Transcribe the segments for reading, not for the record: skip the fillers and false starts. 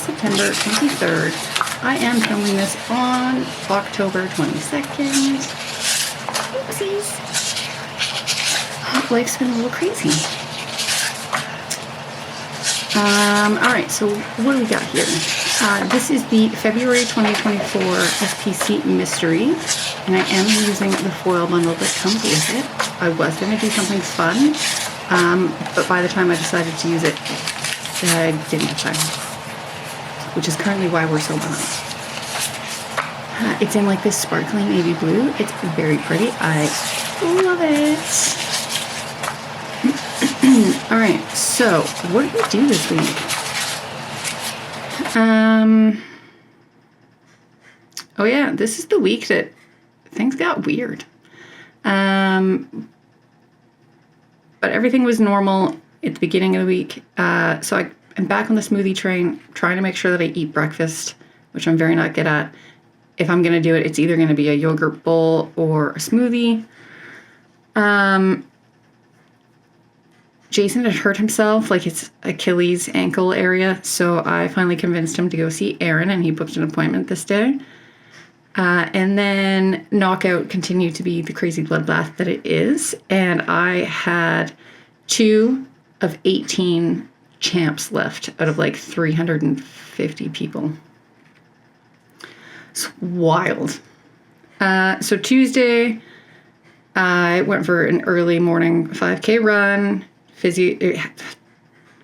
September 23rd. I am filming this on October 22nd. Oopsies. Life's been a little crazy. Alright, so what do we got here? This is the February 2024 SPC Mystery, and I am using the foil bundle that comes with it. I was going to do something fun, but by the time I decided to use it, I didn't have time, which is currently why we're so behind. It's in like this sparkling navy blue. It's very pretty. I love it. Alright, so what did we do this week? Oh yeah, this is the week that things got weird. But everything was normal at the beginning of the week. So I'm back on the smoothie train, trying to make sure that I eat breakfast, which I'm very not good at. If I'm going to do it, it's either going to be a yogurt bowl or a smoothie. Jason had hurt himself, like his Achilles ankle area, so I finally convinced him to go see Aaron, and he booked an appointment this day. And then knockout continued to be the crazy bloodbath that it is, and I had 2 of 18 champs left out of like 350 people. It's wild. So Tuesday, I went for an early morning 5K run.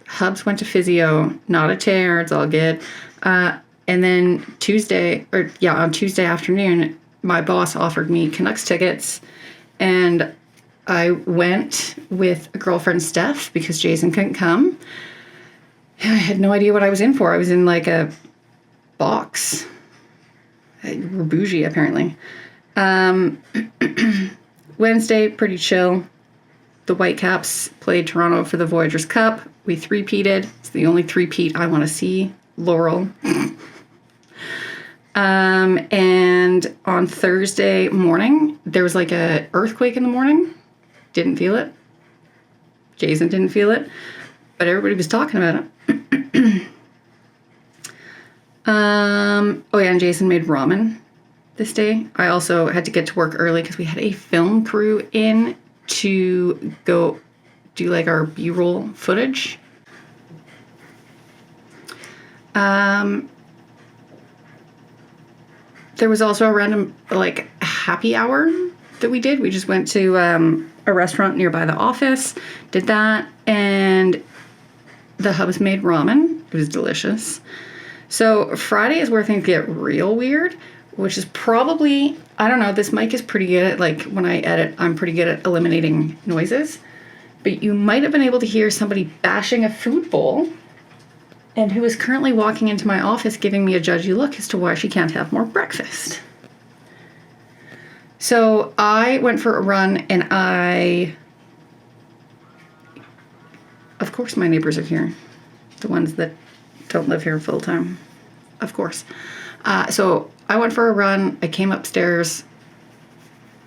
Hubs went to physio, not a tear, it's all good. And then on Tuesday afternoon, my boss offered me Canucks tickets, and I went with a girlfriend, Steph, because Jason couldn't come. And I had no idea what I was in for. I was in like a box. We're bougie, apparently. Wednesday, pretty chill. The Whitecaps played Toronto for the Voyageurs Cup. We three-peated. It's the only three-peat I want to see. Laurel. And on Thursday morning, there was like a earthquake in the morning. Didn't feel it. Jason didn't feel it. But everybody was talking about it. Oh yeah, and Jason made ramen this day. I also had to get to work early because we had a film crew in to go do like our B-roll footage. There was also a random like happy hour that we did. We just went to a restaurant nearby the office, did that, and the Hubs made ramen. It was delicious. So Friday is where things get real weird, which is probably, I don't know, this mic is pretty good at, like, when I edit, I'm pretty good at eliminating noises. But you might have been able to hear somebody bashing a food bowl, and who is currently walking into my office giving me a judgy look as to why she can't have more breakfast. So I went for a run, and of course my neighbors are here. The ones that don't live here full time, of course. So I went for a run, I came upstairs,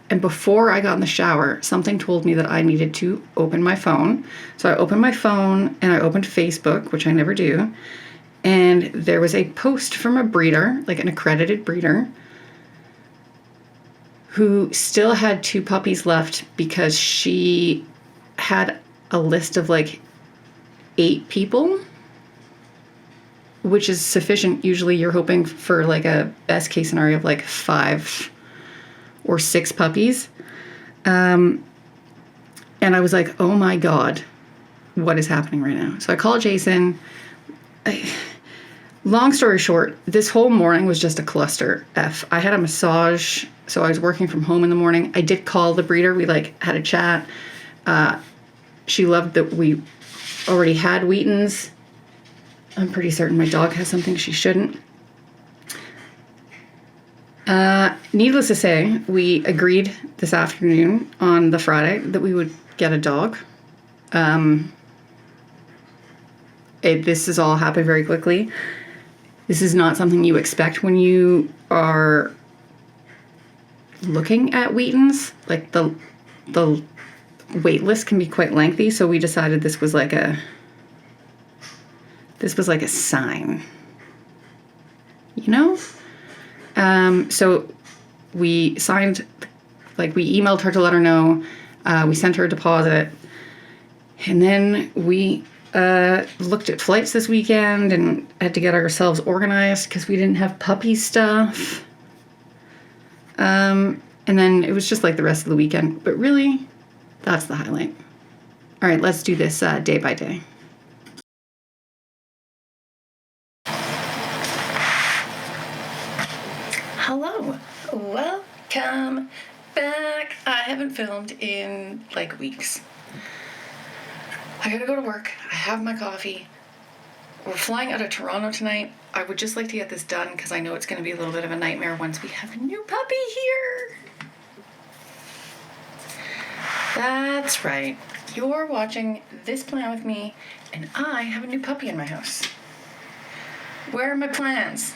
and before I got in the shower, something told me that I needed to open my phone. So I opened my phone and I opened Facebook, which I never do, and there was a post from a breeder, like an accredited breeder, who still had 2 puppies left because she had a list of like 8 people, which is sufficient. Usually you're hoping for like a best case scenario of like 5 or 6 puppies. And I was like, oh my God, what is happening right now? So I called Jason. Long story short, this whole morning was just a cluster F. I had a massage, so I was working from home in the morning. I did call the breeder. We like had a chat. She loved that we already had Wheatons. I'm pretty certain my dog has something she shouldn't. Needless to say, we agreed this afternoon on the Friday that we would get a dog. This has all happened very quickly. This is not something you expect when you are looking at Wheatons. Like the wait list can be quite lengthy, so we decided this was like a sign. you know? So we signed, like, we emailed her to let her know. We sent her a deposit. And then we looked at flights this weekend and had to get ourselves organized because we didn't have puppy stuff. And then it was just like the rest of the weekend. But really, that's the highlight. All right, let's do this day by day. Hello, welcome back. I haven't filmed in like weeks. I gotta go to work. I have my coffee. We're flying out of Toronto tonight. I would just like to get this done because I know it's gonna be a little bit of a nightmare once we have a new puppy here. That's right. You're watching this plan with me, and I have a new puppy in my house. Where are my plans?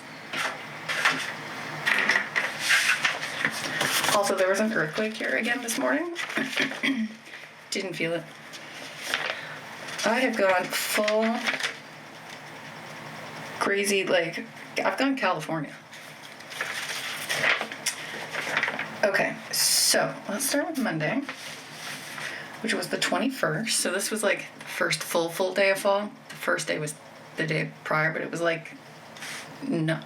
Also, there was an earthquake here again this morning. Didn't feel it. I have gone full crazy, like, I've gone California. Okay, so let's start with Monday, which was the 21st. So this was like the first full day of fall. The first day was the day prior, but it was like, no,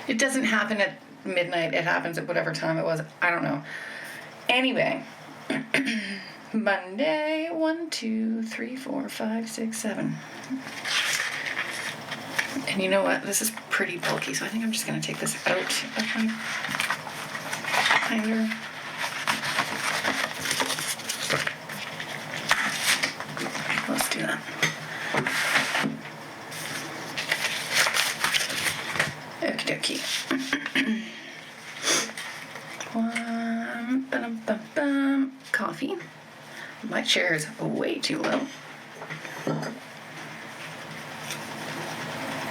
it doesn't happen at midnight. It happens at whatever time it was. I don't know. Anyway, Monday, 1, 2, 3, 4, 5, 6, 7. And you know what? This is pretty bulky, so I think I'm just going to take this out of my binder. Let's do that. Okie dokie. Coffee. My chair is way too low.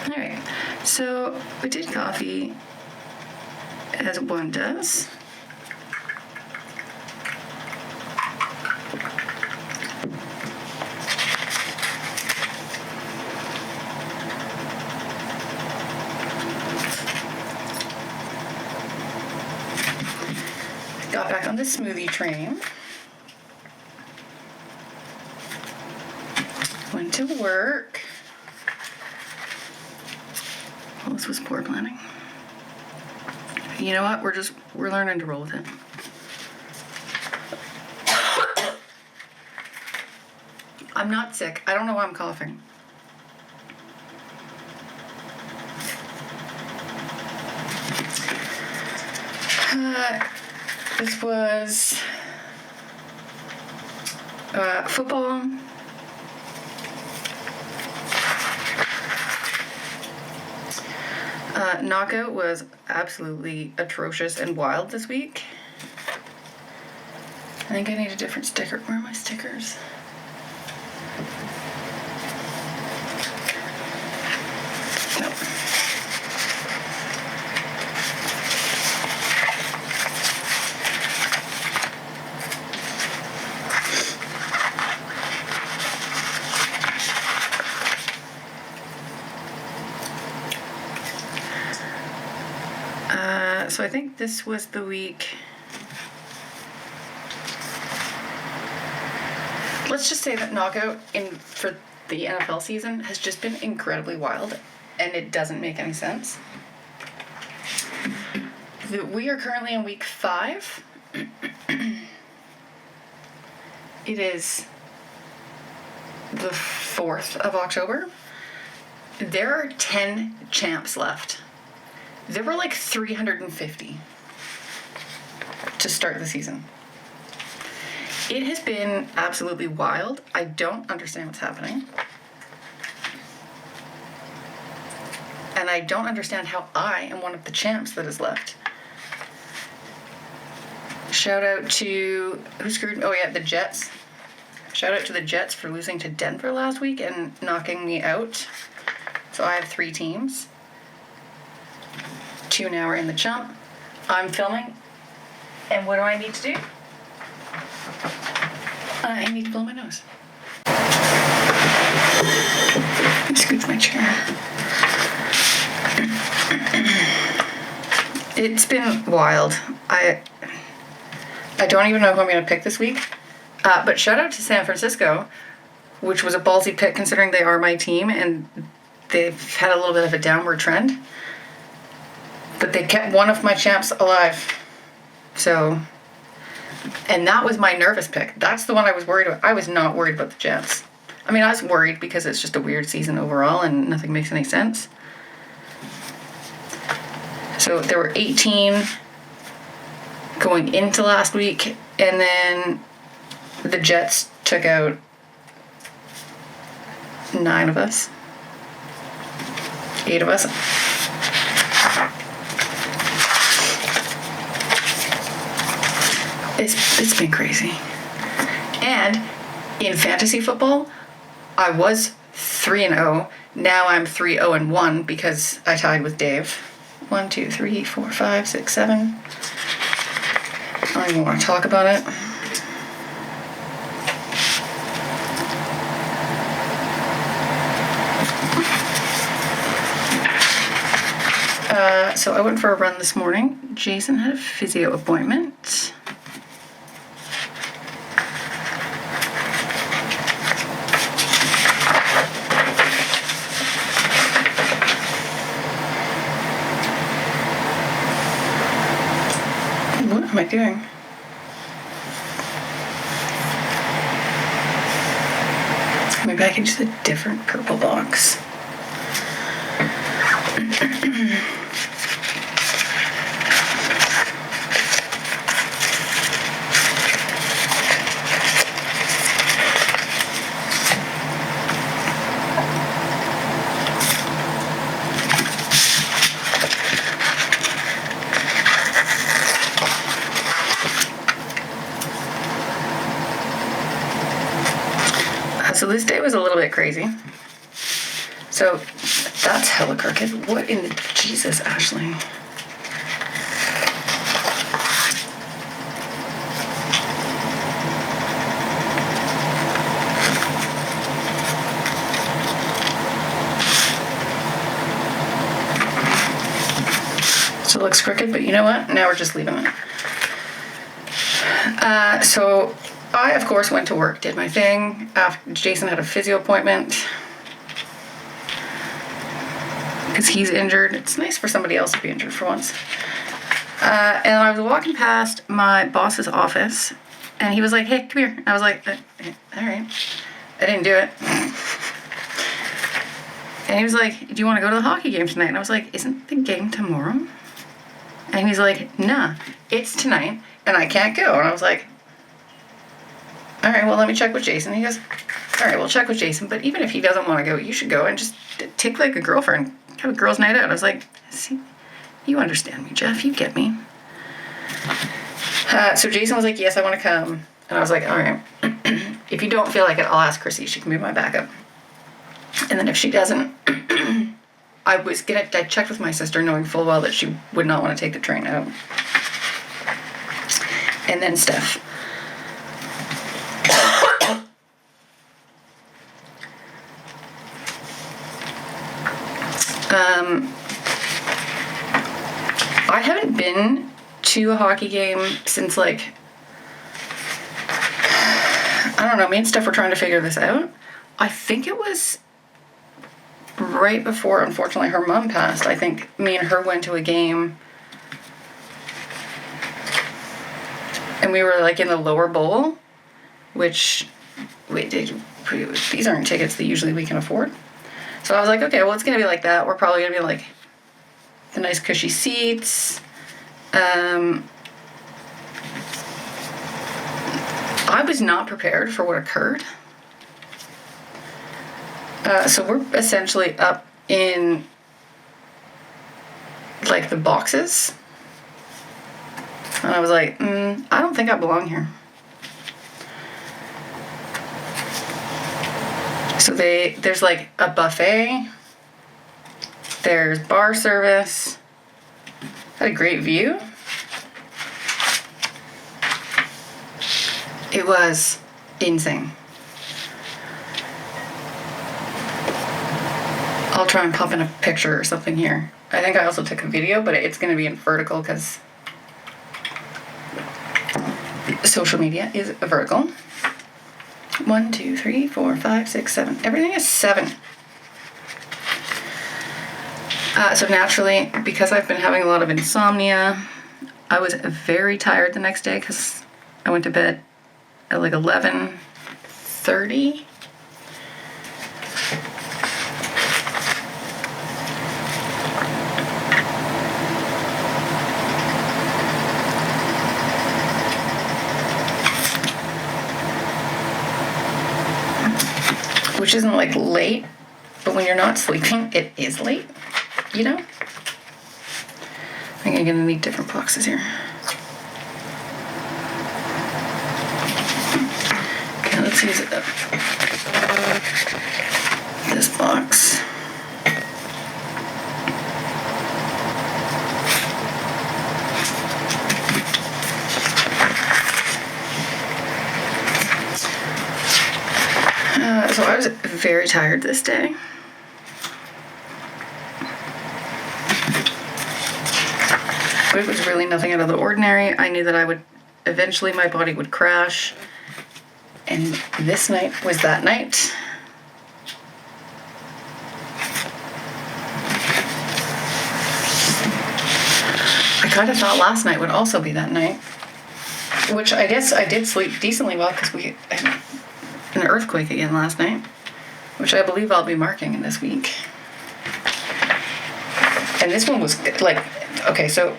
Alright, so we did coffee as one does. Got back on the smoothie train. Went to work. Well, this was poor planning. You know what? We're learning to roll with it. I'm not sick. I don't know why I'm coughing. This was football. Knockout was absolutely atrocious and wild this week. I think I need a different sticker. Where are my stickers? Nope. So I think this was the week. Let's just say that knockout for the NFL season has just been incredibly wild, and it doesn't make any sense. We are currently in week 5. It is the 4th of October. There are 10 champs left. There were like 350 to start the season. It has been absolutely wild. I don't understand what's happening. And I don't understand how I am one of the champs that is left. Shout out to, who screwed? Oh yeah, the Jets. Shout out to the Jets for losing to Denver last week and knocking me out. So I have 3 teams. 2 now are in the chump. I'm filming. And what do I need to do? I need to blow my nose. Scooch my chair. It's been wild. I don't even know who I'm going to pick this week. But shout out to San Francisco, which was a ballsy pick considering they are my team and they've had a little bit of a downward trend. But they kept one of my champs alive. So, and that was my nervous pick. That's the one I was worried about. I was not worried about the Jets. I mean, I was worried because it's just a weird season overall and nothing makes any sense. So there were 18 going into last week, and then the Jets took out 9 of us. 8 of us. It's been crazy. And in fantasy football, I was 3-0. Now I'm 3-0-1 because I tied with Dave. 1, 2, 3, 4, 5, 6, 7. I don't even want to talk about it. So I went for a run this morning. Jason had a physio appointment. What am I doing? Maybe I can use a different purple box. So this day was a little bit crazy. So that's hella crooked. What in the Jesus, Ashley? So it looks crooked, but you know what? Now we're just leaving it. So I, of course, went to work, did my thing. Jason had a physio appointment because he's injured. It's nice for somebody else to be injured for once. And I was walking past my boss's office, and he was like, "Hey, come here." I was like, "All right." I didn't do it. And he was like, "Do you want to go to the hockey game tonight?" And I was like, "Isn't the game tomorrow?" And he's like, "Nah, it's tonight, and I can't go." And I was like, all right, well, let me check with Jason. He goes, all right, we'll check with Jason. But even if he doesn't want to go, you should go and just take like a girlfriend, have a girls' night out. I was like, see, you understand me, Jeff. You get me. So Jason was like, yes, I want to come. And I was like, all right. If you don't feel like it, I'll ask Chrissy. She can be my backup. And then if she doesn't, I checked with my sister knowing full well that she would not want to take the train out. And then Steph. I haven't been to a hockey game since I don't know, me and Steph were trying to figure this out. I think it was right before, unfortunately, her mom passed. I think me and her went to a game and we were in the lower bowl, which these aren't tickets that usually we can afford. So I was like, okay, well, it's going to be like that. We're probably going to be the nice cushy seats. I was not prepared for what occurred. So we're essentially up in the boxes. And I was like, I don't think I belong here. So there's a buffet. There's bar service. Had a great view. It was insane. I'll try and pop in a picture or something here. I think I also took a video, but it's going to be in vertical because social media is vertical. 1, 2, 3, 4, 5, 6, 7. Everything is 7. So naturally, because I've been having a lot of insomnia, I was very tired the next day because I went to bed at like 11:30. Which isn't like late, but when you're not sleeping, it is late, you know? I think I'm gonna need different boxes here. Okay, let's use this box. So I was very tired this day. But it was really nothing out of the ordinary. I knew that I would, eventually my body would crash. And this night was that night. I kind of thought last night would also be that night. Which I guess I did sleep decently well because we had an earthquake again last night, which I believe I'll be marking in this week. And this one was like, okay, so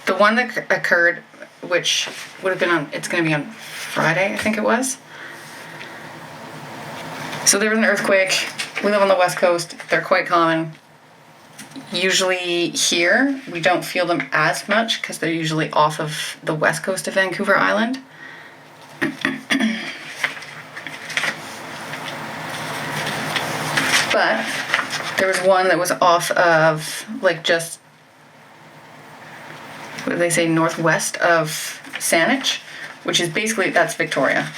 the one that occurred, which would have been on, it's going to be on Friday, I think it was. So there was an earthquake. We live on the West Coast. They're quite common. Usually here, we don't feel them as much because they're usually off of the west coast of Vancouver Island. But there was one that was off of, like, just, what do they say, northwest of Saanich, which is basically, that's Victoria.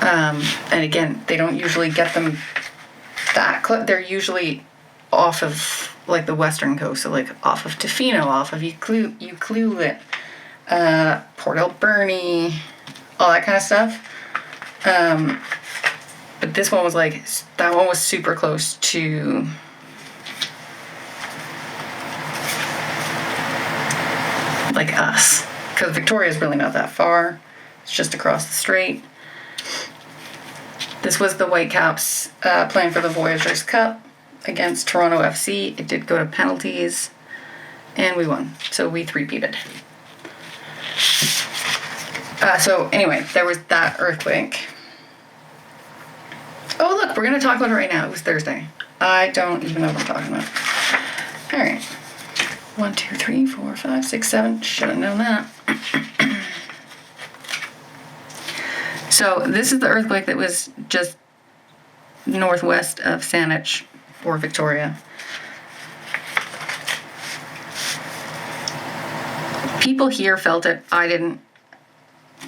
And again, they don't usually get them that close. They're usually off of, like, the western coast, so, like, off of Tofino, off of Ucluelet, Port Alberni, all that kind of stuff. But this one was like, that one was super close to like us. Because Victoria is really not that far. It's just across the strait. This was the Whitecaps playing for the Voyageurs Cup against Toronto FC. It did go to penalties. And we won. So we three-peated. So anyway, there was that earthquake. Oh, look, we're going to talk about it right now. It was Thursday. I don't even know what I'm talking about. All right. 1, 2, 3, 4, 5, 6, 7. Should have known that. So this is the earthquake that was just northwest of Saanich or Victoria. People here felt it. I didn't.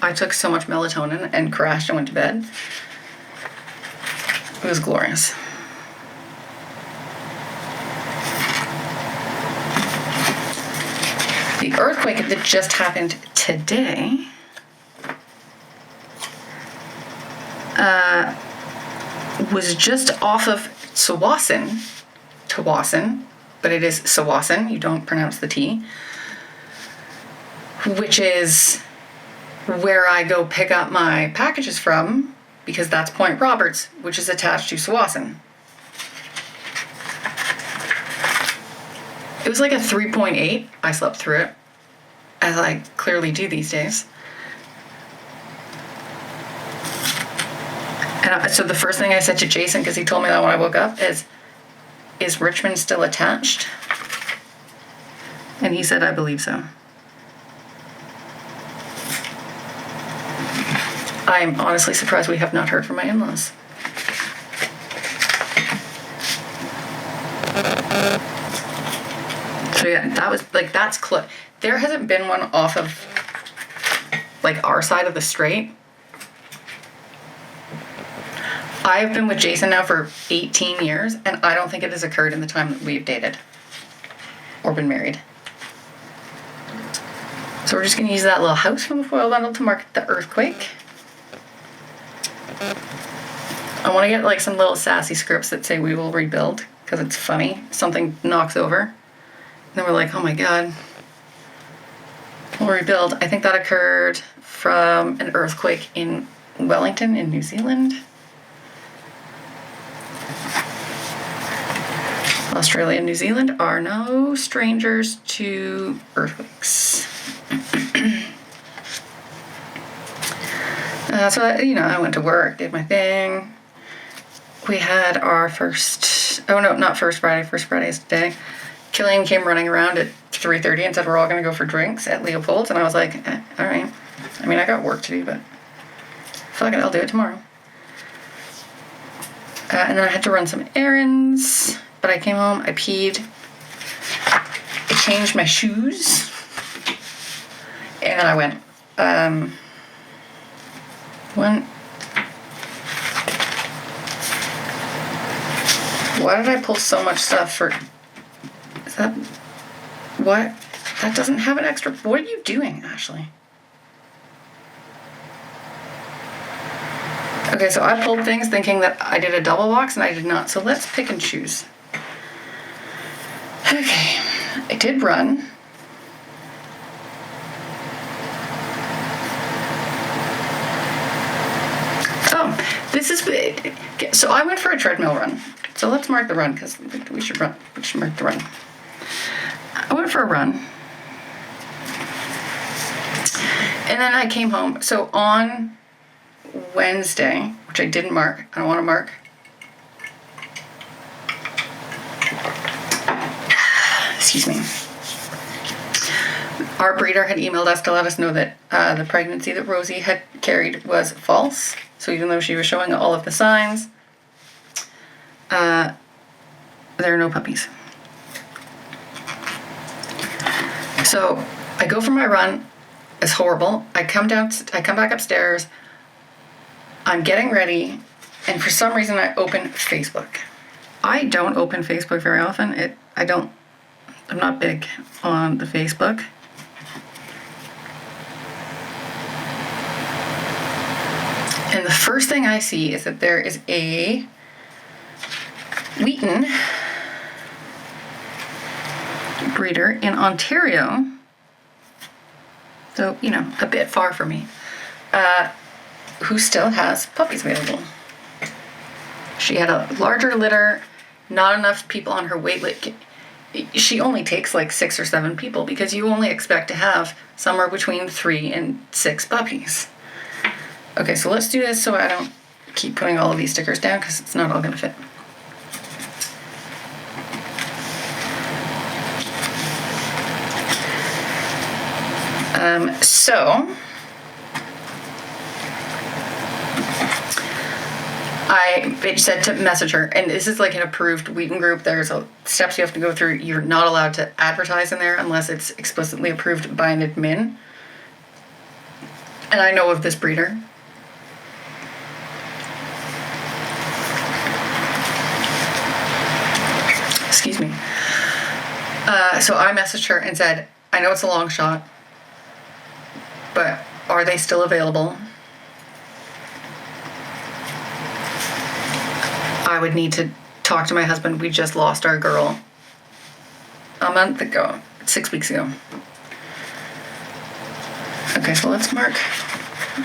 I took so much melatonin and crashed and went to bed. It was glorious. The earthquake that just happened today was just off of Tsawwassen, but it is Tsawwassen, you don't pronounce the T, which is where I go pick up my packages from, because that's Point Roberts, which is attached to Tsawwassen. It was like a 3.8. I slept through it, as I clearly do these days. And so the first thing I said to Jason, because he told me that when I woke up, is Richmond still attached? And he said, I believe so. I'm honestly surprised we have not heard from my in-laws. So yeah, that was, like, that's close. There hasn't been one off of, like, our side of the strait. I've been with Jason now for 18 years, and I don't think it has occurred in the time that we've dated or been married. So we're just going to use that little house from the foil bundle to mark the earthquake. I want to get like some little sassy scripts that say we will rebuild, because it's funny. Something knocks over, and then we're like, oh my god, we'll rebuild. I think that occurred from an earthquake in Wellington in New Zealand. Australia and New Zealand are no strangers to earthquakes. So, I went to work, did my thing. We had our first Friday's today. Killian came running around at 3:30 and said we're all going to go for drinks at Leopold's, and I was like, all right. I mean, I got work to do, but fuck it, I'll do it tomorrow. And then I had to run some errands, but I came home, I peed, I changed my shoes, and then I went, why did I pull so much stuff for, what? That doesn't have an extra, what are you doing, Ashley? Okay, so I pulled things thinking that I did a double box, and I did not, so let's pick and choose. Okay, I did run. So I went for a treadmill run. So let's mark the run, because we should mark the run. I went for a run. And then I came home. So on Wednesday, which I didn't mark, I don't want to mark. Excuse me. Our breeder had emailed us to let us know that the pregnancy that Rosie had carried was false. So even though she was showing all of the signs, there are no puppies. So I go for my run. It's horrible. I come back upstairs. I'm getting ready, and for some reason I open Facebook. I don't open Facebook very often. I'm not big on the Facebook. And the first thing I see is that there is a Wheaton breeder in Ontario, so, a bit far from me, who still has puppies available. She had a larger litter, not enough people on her wait list. She only takes like 6 or 7 people, because you only expect to have somewhere between 3 and 6 puppies. Okay, so let's do this so I don't keep putting all of these stickers down, because it's not all going to fit. So I said to message her, and this is like an approved Wheaton group. There's steps you have to go through. You're not allowed to advertise in there unless it's explicitly approved by an admin. And I know of this breeder. Excuse me. So I messaged her and said, I know it's a long shot, but are they still available? I would need to talk to my husband. We just lost our girl a month ago, 6 weeks ago. Okay, so let's mark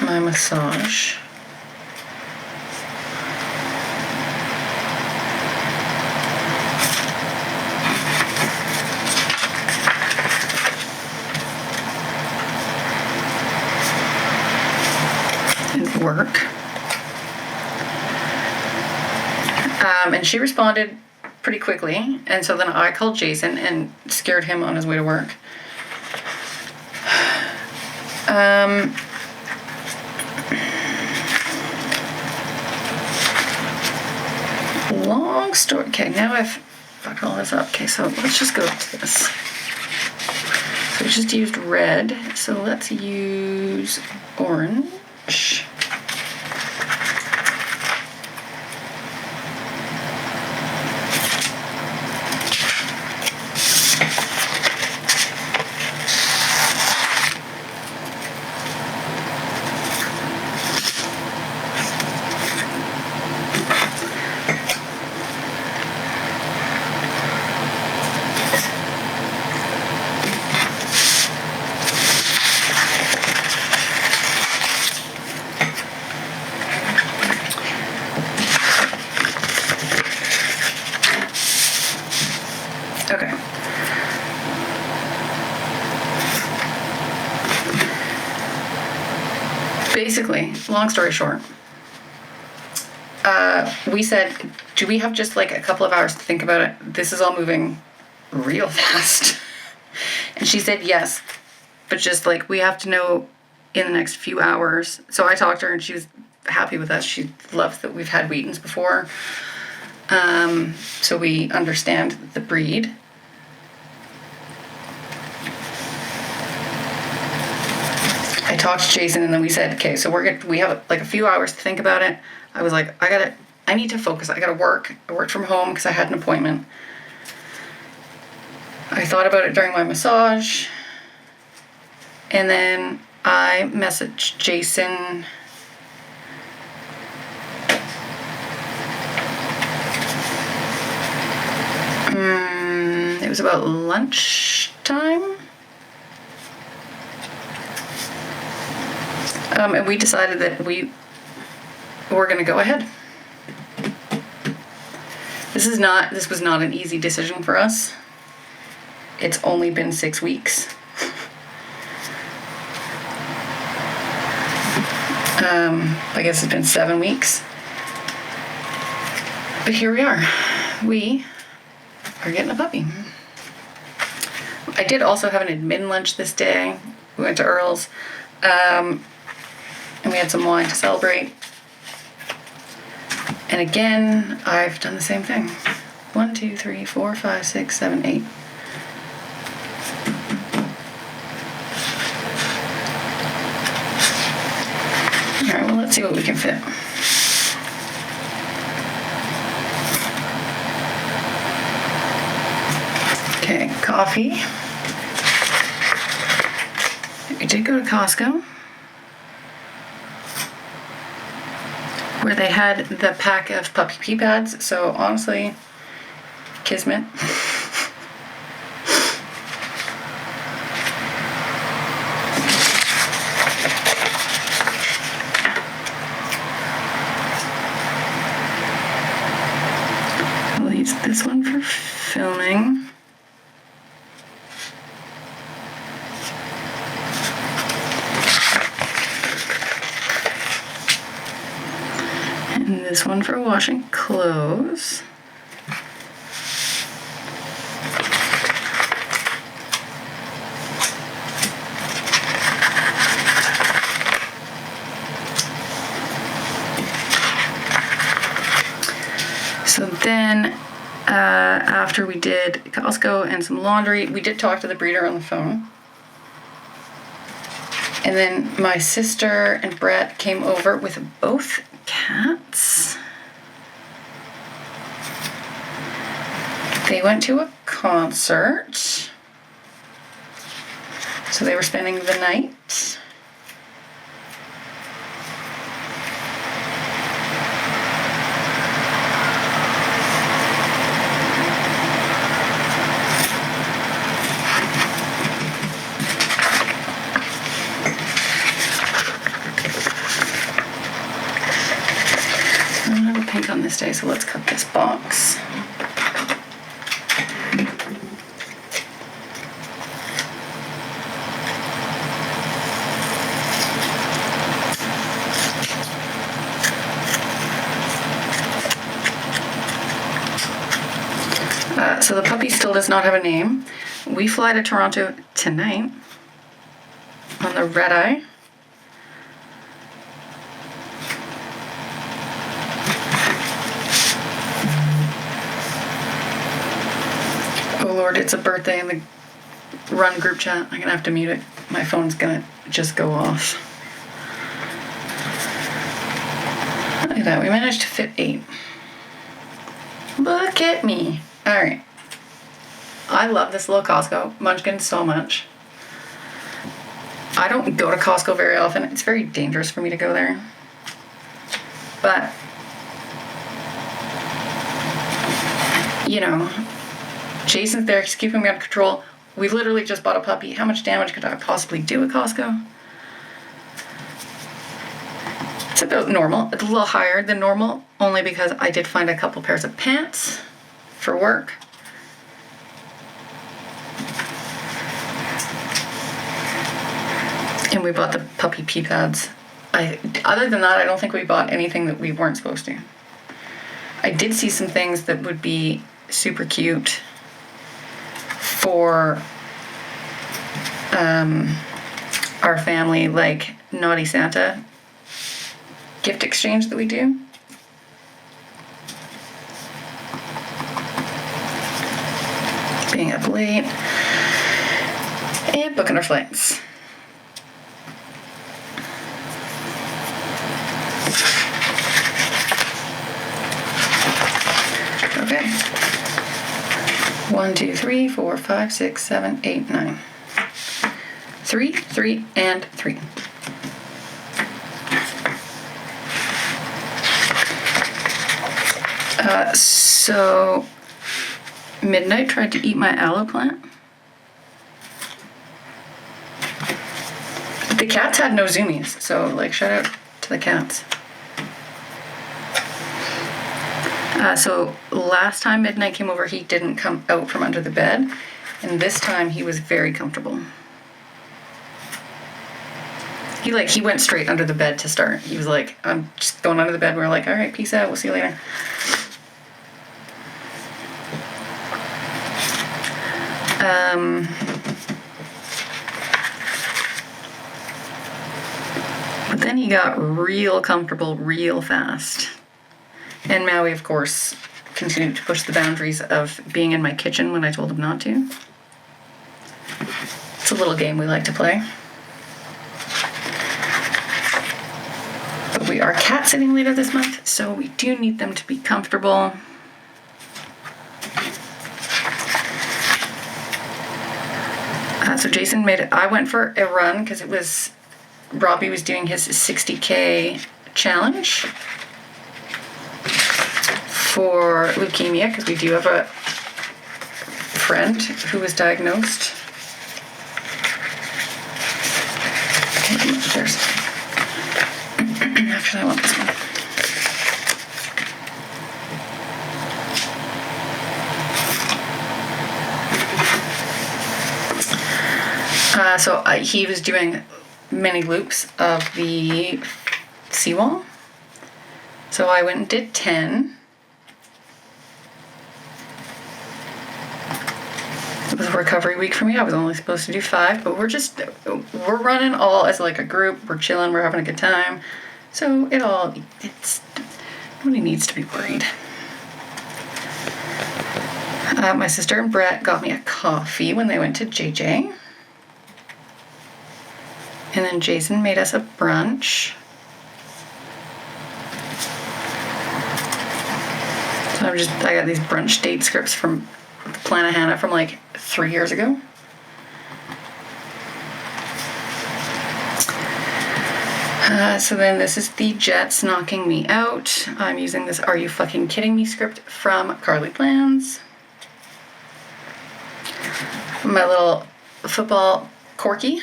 my massage. Work. And she responded pretty quickly, and so then I called Jason and scared him on his way to work. Long story. Okay, now I've fucked all this up. Okay, so let's just go to this. So we just used red, so let's use orange. Basically, long story short, we said, do we have just like a couple of hours to think about it? This is all moving real fast. And she said yes, but just like we have to know in the next few hours. So I talked to her and she was happy with us. She loves that we've had Wheatons before. So we understand the breed. I talked to Jason and then we said, okay, so we have like a few hours to think about it. I was like, I need to focus. I gotta work. I worked from home because I had an appointment. I thought about it during my massage. And then I messaged Jason. It was about lunchtime. And we decided that we were going to go ahead. This was not an easy decision for us. It's only been 6 weeks. I guess it's been 7 weeks. But here we are. We are getting a puppy. I did also have an admin lunch this day. We went to Earl's. And we had some wine to celebrate. And again, I've done the same thing. 1, 2, 3, 4, 5, 6, 7, 8. All right, well, let's see what we can fit. Okay, coffee. We did go to Costco, where they had the pack of puppy pee pads. So honestly, kismet. We'll use this one for filming. And this one for washing clothes. So then, after we did Costco and some laundry, we did talk to the breeder on the phone. And then my sister and Brett came over with both cats. They went to a concert. So they were spending the night. Pink on this day, so let's cut this box. So the puppy still does not have a name. We fly to Toronto tonight on the red eye. Oh Lord, it's a birthday in the Run group chat. I'm gonna have to mute it. My phone's gonna just go off. Look at that, we managed to fit 8. Look at me. All right. I love this little Costco Munchkin so much. I don't go to Costco very often. It's very dangerous for me to go there. But, you know, Jason's there. He's keeping me under control. We literally just bought a puppy. How much damage could I possibly do at Costco? It's about normal. It's a little higher than normal, only because I did find a couple pairs of pants for work. And we bought the puppy pee pads Other than that, I don't think we bought anything that we weren't supposed to. I did see some things that would be super cute for our family, like Naughty Santa gift exchange that we do. Being up late and booking our flights. Okay. 1, 2, 3, 4, 5, 6, 7, 8, 9. 3, 3, and 3. So Midnight tried to eat my aloe plant. The cats had no zoomies, so like shout out to the cats. So last time Midnight came over, he didn't come out from under the bed, and this time he was very comfortable. He went straight under the bed to start. He was like, I'm just going under the bed. We were like, all right, peace out. We'll see you later. But then he got real comfortable real fast. And Maui, of course, continued to push the boundaries of being in my kitchen when I told him not to. It's a little game we like to play. But we are cat sitting later this month, so we do need them to be comfortable. So Jason made it. I went for a run because Robbie was doing his 60K challenge for leukemia, because we do have a friend who was diagnosed. Okay, upstairs. Actually, I want this one. So he was doing many loops of the seawall. So I went and did 10. It was a recovery week for me. I was only supposed to do 5, but we're running all as like a group. We're chilling. We're having a good time. So nobody needs to be worried. My sister and Brett got me a coffee when they went to JJ. And then Jason made us a brunch. So I got these brunch date scripts from Planet Hannah from like 3 years ago. So then this is the Jets knocking me out. I'm using this Are You Fucking Kidding Me script from Carly Plans. My little football corky.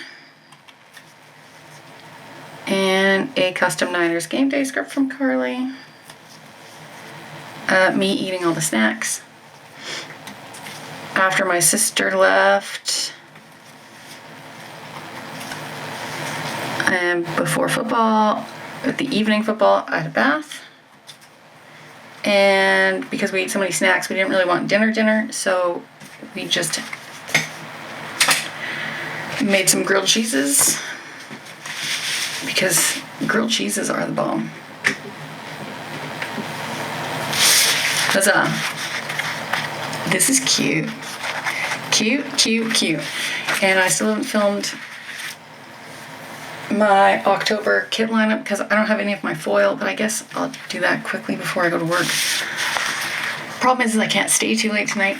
And a custom Niners game day script from Carly. Me eating all the snacks. After my sister left. And before football, at the evening football, I had a bath. And because we ate so many snacks, we didn't really want dinner, so we just made some grilled cheeses. Because grilled cheeses are the bomb. Huzzah. This is cute. Cute. And I still haven't filmed my October kit lineup because I don't have any of my foil, but I guess I'll do that quickly before I go to work. Problem is I can't stay too late tonight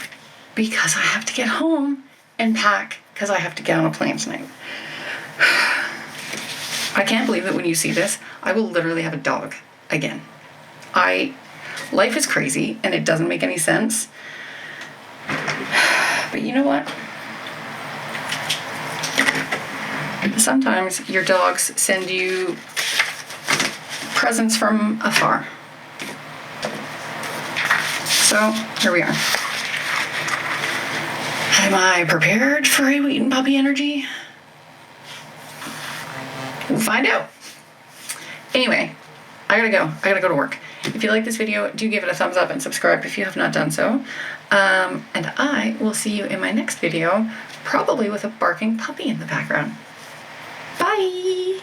because I have to get home and pack because I have to get on a plane tonight. I can't believe that when you see this, I will literally have a dog again. Life is crazy and it doesn't make any sense. But you know what? Sometimes your dogs send you presents from afar. So here we are. Am I prepared for a Wheaton puppy energy? We'll find out. Anyway, I gotta go. I gotta go to work. If you like this video, do give it a thumbs up and subscribe if you have not done so. And I will see you in my next video, probably with a barking puppy in the background. Bye!